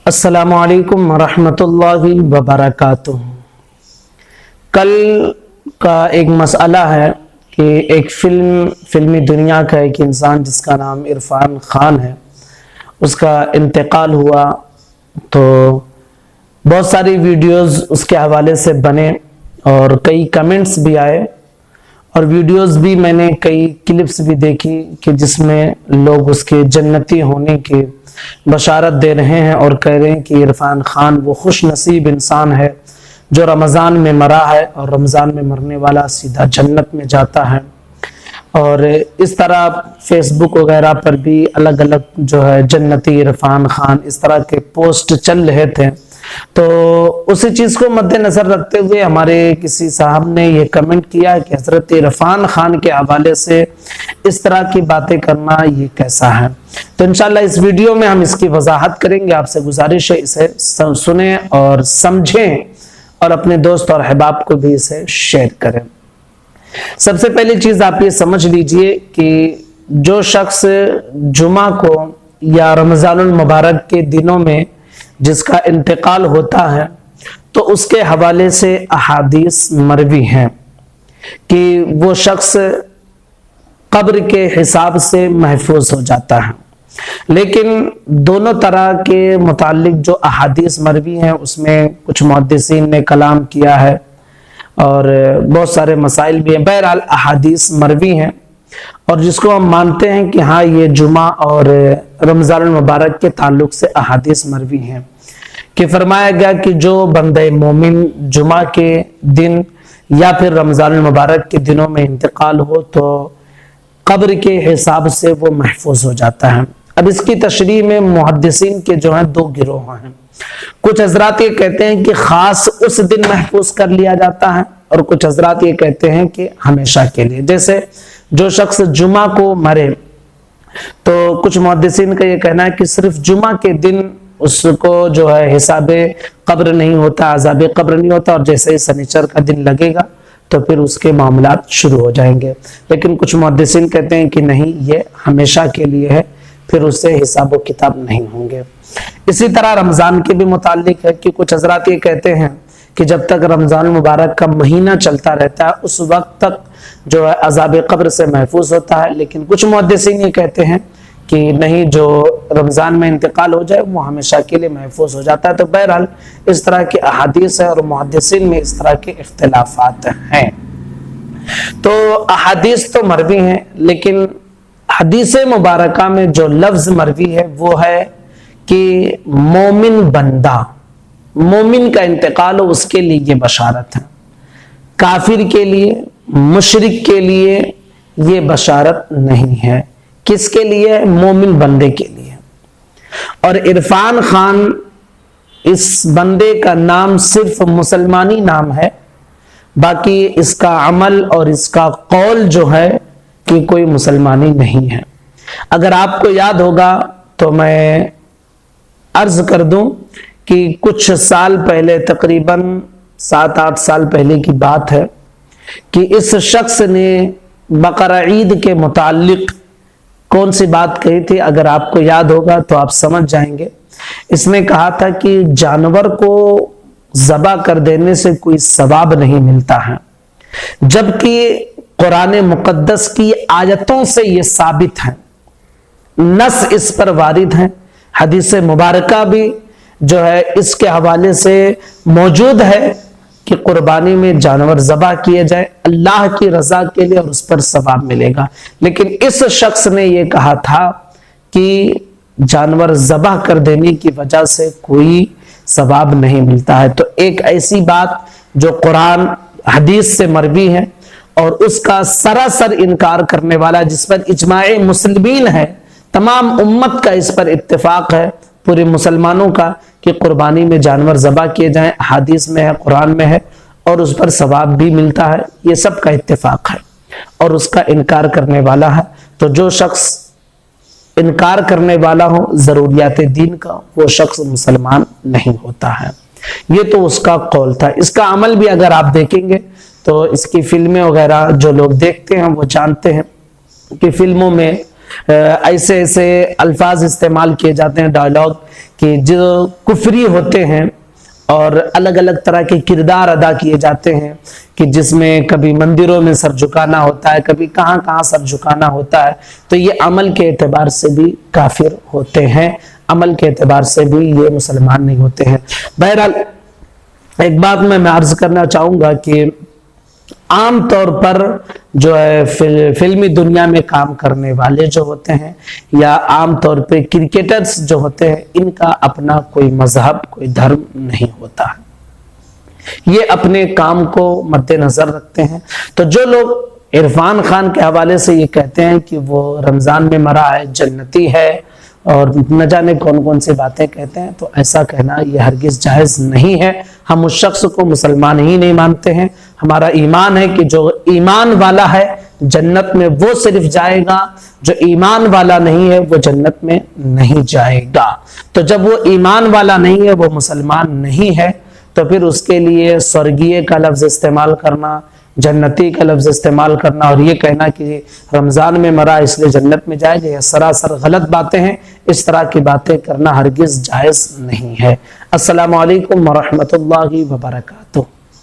السلام علیکم ورحمۃ اللہ وبرکاتہ۔ کل کا ایک مسئلہ ہے کہ ایک فلمی دنیا کا ایک انسان جس کا نام عرفان خان ہے، اس کا انتقال ہوا، تو بہت ساری ویڈیوز اس کے حوالے سے بنے اور کئی کمنٹس بھی آئے اور ویڈیوز بھی میں نے کئی کلپس بھی دیکھی کہ جس میں لوگ اس کے جنتی ہونے کی بشارت دے رہے ہیں اور کہہ رہے ہیں کہ عرفان خان وہ خوش نصیب انسان ہے جو رمضان میں مرا ہے اور رمضان میں مرنے والا سیدھا جنت میں جاتا ہے۔ اور اس طرح فیس بک وغیرہ پر بھی الگ الگ جو ہے جنتی عرفان خان اس طرح کے پوسٹ چل رہے تھے، تو اسی چیز کو مد نظر رکھتے ہوئے ہمارے کسی صاحب نے یہ کمنٹ کیا کہ حضرت عرفان خان کے حوالے سے اس طرح کی باتیں کرنا یہ کیسا ہے۔ تو انشاءاللہ اس ویڈیو میں ہم اس کی وضاحت کریں گے۔ آپ سے گزارش ہے اسے سنیں اور سمجھیں اور اپنے دوست اور احباب کو بھی اسے شیئر کریں۔ سب سے پہلی چیز آپ یہ سمجھ لیجئے کہ جو شخص جمعہ کو یا رمضان المبارک کے دنوں میں جس کا انتقال ہوتا ہے تو اس کے حوالے سے احادیث مروی ہیں کہ وہ شخص قبر کے حساب سے محفوظ ہو جاتا ہے، لیکن دونوں طرح کے متعلق جو احادیث مروی ہیں اس میں کچھ محدثین نے کلام کیا ہے اور بہت سارے مسائل بھی ہیں۔ بہرحال احادیث مروی ہیں اور جس کو ہم مانتے ہیں کہ ہاں یہ جمعہ اور رمضان المبارک کے تعلق سے احادیث مروی ہیں کہ فرمایا گیا کہ جو بندہ مومن جمعہ کے دن یا پھر رمضان المبارک کے دنوں میں انتقال ہو تو قبر کے حساب سے وہ محفوظ ہو جاتا ہے۔ اب اس کی تشریح میں محدثین کے جو ہیں دو گروہ ہیں۔ کچھ حضرات یہ کہتے ہیں کہ خاص اس دن محفوظ کر لیا جاتا ہے اور کچھ حضرات یہ کہتے ہیں کہ ہمیشہ کے لیے، جیسے جو شخص جمعہ کو مرے تو کچھ محدثین کا یہ کہنا ہے کہ صرف جمعہ کے دن اس کو جو ہے حساب قبر نہیں ہوتا، عذاب قبر نہیں ہوتا، اور جیسے ہی سنیچر کا دن لگے گا تو پھر اس کے معاملات شروع ہو جائیں گے۔ لیکن کچھ محدثین کہتے ہیں کہ نہیں، یہ ہمیشہ کے لیے ہے، پھر اس سے حساب و کتاب نہیں ہوں گے۔ اسی طرح رمضان کے بھی متعلق ہے کہ کچھ حضرات یہ کہتے ہیں کہ جب تک رمضان المبارک کا مہینہ چلتا رہتا ہے اس وقت تک جو ہے عذاب قبر سے محفوظ ہوتا ہے، لیکن کچھ محدثین یہ کہتے ہیں کہ نہیں، جو رمضان میں انتقال ہو جائے وہ ہمیشہ کے لیے محفوظ ہو جاتا ہے۔ تو بہرحال اس طرح کی احادیث ہے اور محدثین میں اس طرح کے اختلافات ہیں۔ تو احادیث تو مروی ہیں، لیکن حدیث مبارکہ میں جو لفظ مروی ہے وہ ہے کہ مومن بندہ، مومن کا انتقال ہو اس کے لیے یہ بشارت ہے، کافر کے لیے، مشرک کے لیے یہ بشارت نہیں ہے۔ کس کے لیے؟ مومن بندے کے لیے۔ اور عرفان خان اس بندے کا نام صرف مسلمانی نام ہے، باقی اس کا عمل اور اس کا قول جو ہے کہ کوئی مسلمانی نہیں ہے۔ اگر آپ کو یاد ہوگا تو میں عرض کر دوں کہ کچھ سال پہلے، تقریباً 7-8 سال پہلے کی بات ہے کہ اس شخص نے بقرہ عید کے متعلق کون سی بات کہی تھی؟ اگر آپ کو یاد ہوگا تو آپ سمجھ جائیں گے۔ اس نے کہا تھا کہ جانور کو ذبح کر دینے سے کوئی ثواب نہیں ملتا ہے، جبکہ قرآن مقدس کی آیتوں سے یہ ثابت ہے، نص اس پر وارد ہے، حدیث مبارکہ بھی جو ہے اس کے حوالے سے موجود ہے کہ قربانی میں جانور ذبح کیے جائے اللہ کی رضا کے لیے اور اس پر ثواب ملے گا۔ لیکن اس شخص نے یہ کہا تھا کہ جانور ذبح کر دینے کی وجہ سے کوئی ثواب نہیں ملتا ہے۔ تو ایک ایسی بات جو قرآن حدیث سے مروی ہے اور اس کا سراسر انکار کرنے والا، جس پر اجماع مسلمین ہے، تمام امت کا اس پر اتفاق ہے، پورے مسلمانوں کا، کہ قربانی میں جانور ذبح کیے جائیں، حدیث میں ہے، قرآن میں ہے اور اس پر ثواب بھی ملتا ہے، یہ سب کا اتفاق ہے، اور اس کا انکار کرنے والا ہے۔ تو جو شخص انکار کرنے والا ہو ضروریات دین کا، وہ شخص مسلمان نہیں ہوتا ہے۔ یہ تو اس کا قول تھا۔ اس کا عمل بھی اگر آپ دیکھیں گے تو اس کی فلمیں وغیرہ جو لوگ دیکھتے ہیں وہ جانتے ہیں کہ فلموں میں ایسے ایسے الفاظ استعمال کیے جاتے ہیں ڈائلاگ کہ جو کفری ہوتے ہیں، اور الگ الگ طرح کے کردار ادا کیے جاتے ہیں کہ جس میں کبھی مندروں میں سر جھکانا ہوتا ہے، کبھی کہاں کہاں سر جھکانا ہوتا ہے، تو یہ عمل کے اعتبار سے بھی کافر ہوتے ہیں، عمل کے اعتبار سے بھی یہ مسلمان نہیں ہوتے ہیں۔ بہرحال ایک بات میں عرض کرنا چاہوں گا کہ عام طور پر جو ہے فلمی دنیا میں کام کرنے والے جو ہوتے ہیں یا عام طور پہ کرکٹرز جو ہوتے ہیں، ان کا اپنا کوئی مذہب، کوئی دھرم نہیں ہوتا ہے، یہ اپنے کام کو مد نظر رکھتے ہیں۔ تو جو لوگ عرفان خان کے حوالے سے یہ کہتے ہیں کہ وہ رمضان میں مرا ہے، جنتی ہے، اور نہ جانے کون کون سی باتیں کہتے ہیں، تو ایسا کہنا یہ ہرگز جائز نہیں ہے۔ ہم اس شخص کو مسلمان ہی نہیں مانتے ہیں۔ ہمارا ایمان ہے کہ جو ایمان والا ہے جنت میں وہ صرف جائے گا، جو ایمان والا نہیں ہے وہ جنت میں نہیں جائے گا۔ تو جب وہ ایمان والا نہیں ہے، وہ مسلمان نہیں ہے، تو پھر اس کے لیے سورگیے کا لفظ استعمال کرنا، جنتی کا لفظ استعمال کرنا اور یہ کہنا کہ رمضان میں مرا اس لیے جنت میں جائے گا، یہ سراسر غلط باتیں ہیں۔ اس طرح کی باتیں کرنا ہرگز جائز نہیں ہے۔ السلام علیکم ورحمۃ اللہ وبرکاتہ۔